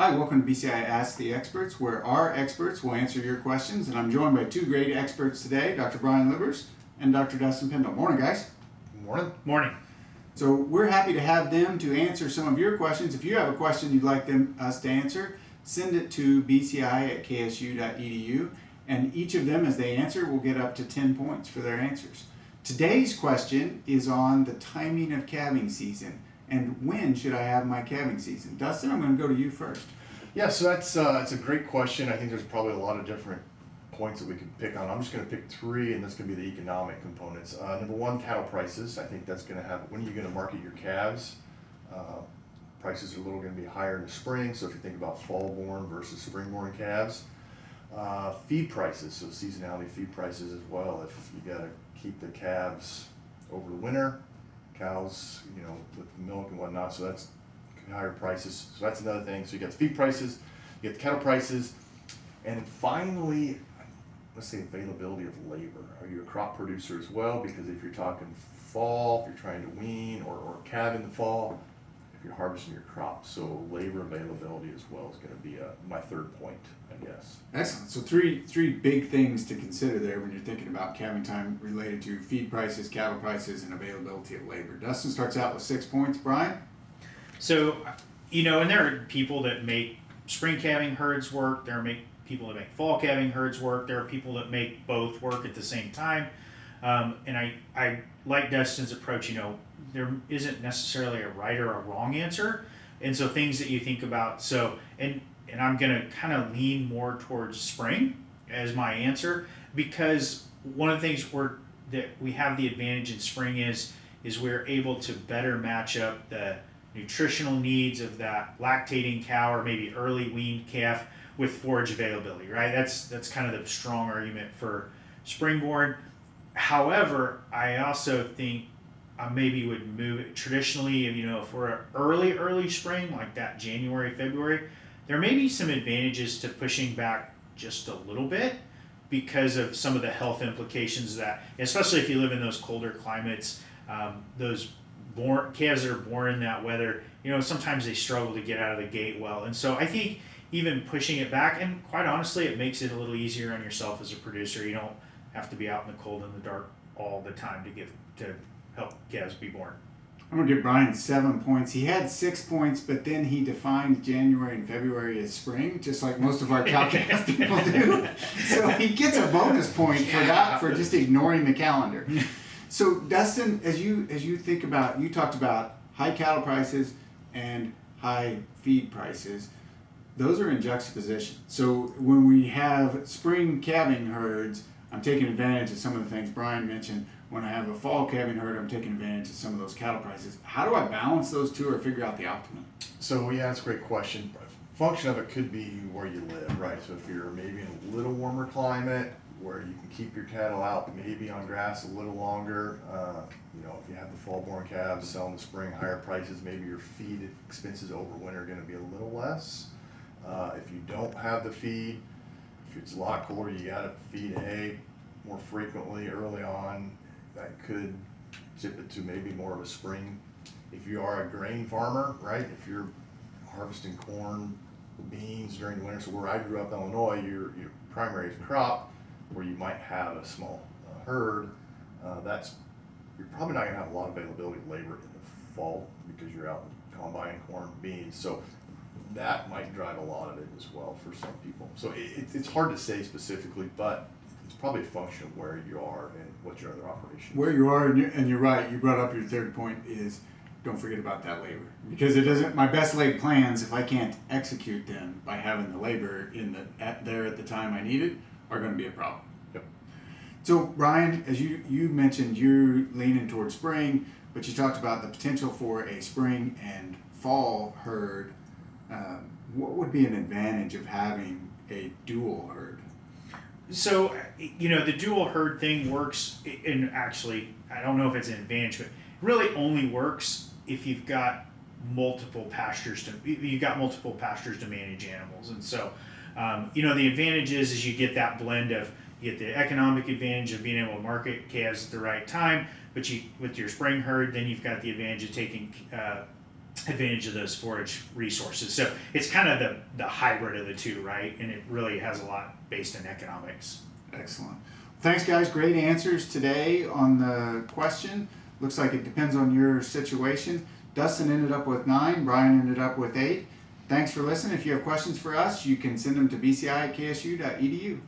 Hi, welcome to BCI Ask the Experts, where our experts will answer your questions. And I'm joined by two great experts today, Dr. Brian Livers and Dr. Dustin Pendle. Morning, guys. Morning. Morning. So we're happy to have them to answer some of your questions. If you have a question you'd like us to answer, send it to bci@ksu.edu. And each of them, as they answer, will get up to 10 points for their answers. Today's question is on the timing of calving season. And when should I have my calving season? Dustin, I'm going to go to you first. Yeah, so that's a great question. I think there's probably a lot of different points that we can pick on. I'm just going to pick three, and that's going to be the economic components. Number one, cattle prices. I think that's going to have, when are you going to market your calves? Prices are a little going to be higher in the spring, so if you think about fall-born versus spring-born calves. Feed prices, so seasonality feed prices as well. If you got to keep the calves over the winter, cows, with milk and whatnot, so that's higher prices. So that's another thing. So you got the feed prices, you get the cattle prices, and finally, let's say availability of labor. Are you a crop producer as well? Because if you're talking fall, if you're trying to wean or calve in the fall, if you're harvesting your crop, so labor availability as well is going to be my third point, I guess. Excellent. So three big things to consider there when you're thinking about calving time related to feed prices, cattle prices, and availability of labor. Dustin starts out with 6 points. Brian? So, and there are people that make spring calving herds work. There are people that make fall calving herds work. There are people that make both work at the same time. And I like Dustin's approach. There isn't necessarily a right or a wrong answer. And so things that you think about. So, and I'm going to kind of lean more towards spring as my answer, because one of the things that we have the advantage in spring is we're able to better match up the nutritional needs of that lactating cow or maybe early weaned calf with forage availability, right? That's kind of the strong argument for springborn. However, I also think I maybe would move it traditionally, if we're early spring, like that January, February, there may be some advantages to pushing back just a little bit because of some of the health implications that, especially if you live in those colder climates, those calves that are born in that weather, sometimes they struggle to get out of the gate well. And so I think even pushing it back, and quite honestly, it makes it a little easier on yourself as a producer. You don't have to be out in the cold and the dark all the time to help calves be born. I'm going to give Brian 7 points. He had 6 points, but then he defined January and February as spring, just like most of our cow-calf people do. So he gets a bonus point for that, for just ignoring the calendar. So Dustin, as you think about, you talked about high cattle prices and high feed prices. Those are in juxtaposition. So when we have spring calving herds, I'm taking advantage of some of the things Brian mentioned. When I have a fall calving herd, I'm taking advantage of some of those cattle prices. How do I balance those two or figure out the optimum? So yeah, that's a great question. Function of it could be where you live, right? So if you're maybe in a little warmer climate where you can keep your cattle out maybe on grass a little longer, if you have the fall-born calves selling in the spring, higher prices, maybe your feed expenses over winter are going to be a little less. If you don't have the feed, if it's a lot colder, you got to feed hay more frequently early on. That could tip it to maybe more of a spring. If you are a grain farmer, right? If you're harvesting corn, beans during the winter, so where I grew up in Illinois, your primary crop, where you might have a small herd, you're probably not going to have a lot of availability of labor in the fall because you're out combining corn, beans. So that might drive a lot of it as well for some people. So it's hard to say specifically, but it's probably a function of where you are and what your other operations. Where you are, and you're right, you brought up your third point is don't forget about that labor. Because it doesn't, my best laid plans, if I can't execute them by having the labor there at the time I need it, are going to be a problem. Yep. So Brian, as you mentioned, you're leaning towards spring, but you talked about the potential for a spring and fall herd. What would be an advantage of having a dual herd? So, the dual herd thing works, and actually, I don't know if it's an advantage, but it really only works if you've got multiple pastures to manage animals. And so, the advantage is you get that blend of, you get the economic advantage of being able to market calves at the right time, but with your spring herd, then you've got the advantage of taking advantage of those forage resources. So it's kind of the hybrid of the two, right? And it really has a lot based in economics. Excellent. Thanks, guys. Great answers today on the question. Looks like it depends on your situation. Dustin ended up with 9. Brian ended up with 8. Thanks for listening. If you have questions for us, you can send them to bci@ksu.edu.